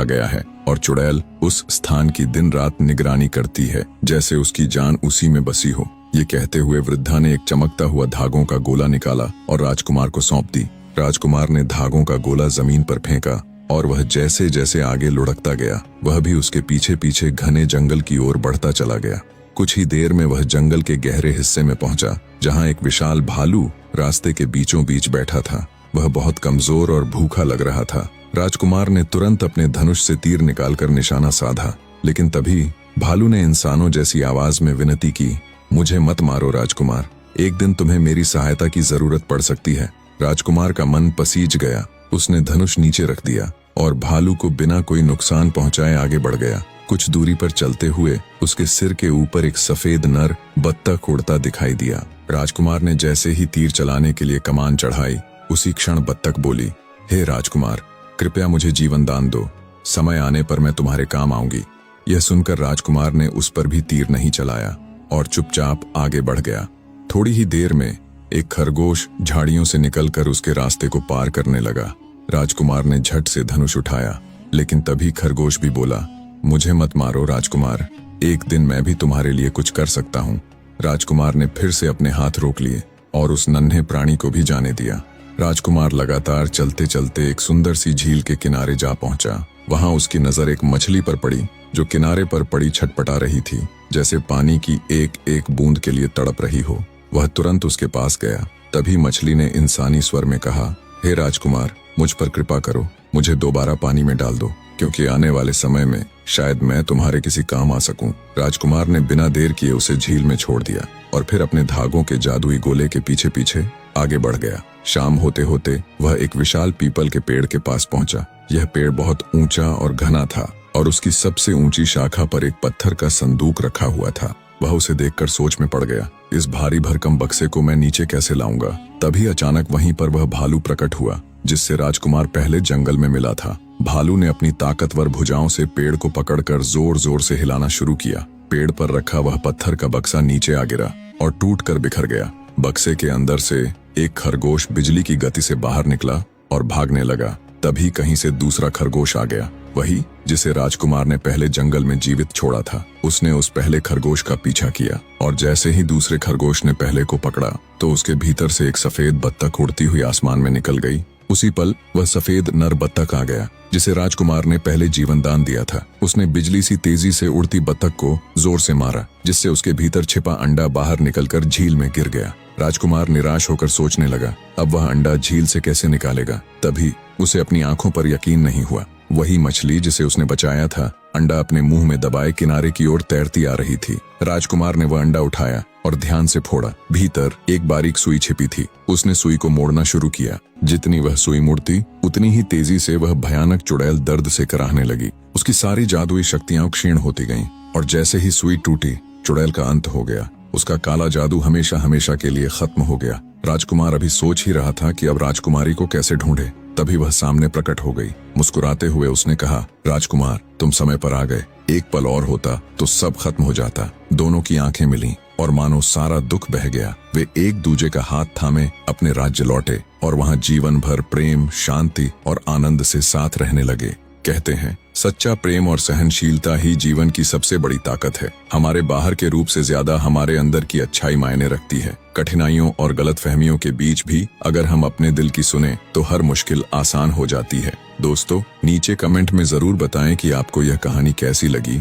रखा गया है और चुड़ैल उस स्थान की दिन रात निगरानी करती है, जैसे उसकी जान उसी में बसी हो। ये कहते हुए वृद्धा ने एक चमकता हुआ धागों का गोला निकाला और राजकुमार को सौंप दी। राजकुमार ने धागों का गोला जमीन पर फेंका और वह जैसे जैसे आगे लुढ़कता गया, वह भी उसके पीछे पीछे घने जंगल की ओर बढ़ता चला गया। कुछ ही देर में वह जंगल के गहरे हिस्से में पहुंचा, जहां एक विशाल भालू रास्ते के बीचों बीच बैठा था। वह बहुत कमजोर और भूखा लग रहा था। राजकुमार ने तुरंत अपने धनुष से तीर निकालकर निशाना साधा, लेकिन तभी भालू ने इंसानों जैसी आवाज में विनती की, मुझे मत मारो राजकुमार, एक दिन तुम्हें मेरी सहायता की जरूरत पड़ सकती है। राजकुमार का मन पसीज गया। उसने धनुष नीचे रख दिया और भालू को बिना कोई नुकसान पहुंचाए आगे बढ़ गया। कुछ दूरी पर चलते हुए उसके सिर के ऊपर एक सफेद नर बत्तख उड़ता दिखाई दिया। राजकुमार ने जैसे ही तीर चलाने के लिए कमान चढ़ाई, उसी क्षण बत्तख बोली, हे राजकुमार, कृपया मुझे जीवन दान दो, समय आने पर मैं तुम्हारे काम आऊंगी। यह सुनकर राजकुमार ने उस पर भी तीर नहीं चलाया और चुपचाप आगे बढ़ गया। थोड़ी ही देर में एक खरगोश झाड़ियों से निकलकर उसके रास्ते को पार करने लगा। राजकुमार ने झट से धनुष उठाया, लेकिन तभी खरगोश भी बोला, मुझे मत मारो राजकुमार, एक दिन मैं भी तुम्हारे लिए कुछ कर सकता हूँ। राजकुमार ने फिर से अपने हाथ रोक लिए और उस नन्हे प्राणी को भी जाने दिया। राजकुमार लगातार चलते चलते एक सुंदर सी झील के किनारे जा पहुंचा। वहां उसकी नजर एक मछली पर पड़ी, जो किनारे पर पड़ी छटपटा रही थी, जैसे पानी की एक एक बूंद के लिए तड़प रही हो। वह तुरंत उसके पास गया। तभी मछली ने इंसानी स्वर में कहा, हे राजकुमार, मुझ पर कृपा करो, मुझे दोबारा पानी में डाल दो, क्योंकि आने वाले समय में शायद मैं तुम्हारे किसी काम आ सकूं। राजकुमार ने बिना देर किए उसे झील में छोड़ दिया और फिर अपने धागों के जादुई गोले के पीछे पीछे आगे बढ़ गया। शाम होते होते वह एक विशाल पीपल के पेड़ के पास पहुंचा। यह पेड़ बहुत ऊंचा और घना था और उसकी सबसे ऊंची शाखा पर एक पत्थर का संदूक रखा हुआ था। वह उसे देखकर सोच में पड़ गया, इस भारी भरकम बक्से को मैं नीचे कैसे लाऊंगा। तभी अचानक वहीं पर वह भालू प्रकट हुआ, जिससे राजकुमार पहले जंगल में मिला था। भालू ने अपनी ताकतवर भुजाओं से पेड़ को पकड़कर जोर जोर से हिलाना शुरू किया। पेड़ पर रखा वह पत्थर का बक्सा नीचे आ गिरा और टूटकर बिखर गया। बक्से के अंदर से एक खरगोश बिजली की गति से बाहर निकला और भागने लगा। तभी कहीं से दूसरा खरगोश आ गया, वही जिसे राजकुमार ने पहले जंगल में जीवित छोड़ा था। उसने उस पहले खरगोश का पीछा किया और जैसे ही दूसरे खरगोश ने पहले को पकड़ा तो उसके भीतर से एक सफेद बत्तख उड़ती हुई आसमान में निकल गई। उसी पल वह सफेद नर बत्तख आ गया, जिसे राजकुमार ने पहले जीवन दान दिया था। उसने बिजली सी तेजी से उड़ती बत्तख को जोर से मारा, जिससे उसके भीतर छिपा अंडा बाहर निकलकर झील में गिर गया। राजकुमार निराश होकर सोचने लगा, अब वह अंडा झील से कैसे निकालेगा। तभी उसे अपनी आंखों पर यकीन नहीं हुआ। वही मछली जिसे उसने बचाया था, अंडा अपने मुंह में दबाए किनारे की ओर तैरती आ रही थी। राजकुमार ने वह अंडा उठाया और ध्यान से फोड़ा। भीतर एक बारीक सुई छिपी थी। उसने सुई को मोड़ना शुरू किया। जितनी वह सुई मुड़ती, उतनी ही तेजी से वह भयानक चुड़ैल दर्द से कराहने लगी। उसकी सारी जादुई शक्तियां क्षीण होती गईं और जैसे ही सुई टूटी, चुड़ैल का अंत हो गया। उसका काला जादू हमेशा हमेशा के लिए खत्म हो गया। राजकुमार अभी सोच ही रहा था कि अब राजकुमारी को कैसे ढूंढे, तभी वह सामने प्रकट हो गई। मुस्कुराते हुए उसने कहा, राजकुमार, तुम समय पर आ गए। एक पल और होता तो सब खत्म हो जाता। दोनों की आंखें मिलीं और मानो सारा दुख बह गया। वे एक दूजे का हाथ थामे अपने राज्य लौटे और वहां जीवन भर प्रेम, शांति और आनंद से साथ रहने लगे। कहते हैं, सच्चा प्रेम और सहनशीलता ही जीवन की सबसे बड़ी ताकत है। हमारे बाहर के रूप से ज्यादा हमारे अंदर की अच्छाई मायने रखती है। कठिनाइयों और गलतफहमियों के बीच भी अगर हम अपने दिल की सुने तो हर मुश्किल आसान हो जाती है। दोस्तों, नीचे कमेंट में जरूर बताएं कि आपको यह कहानी कैसी लगी।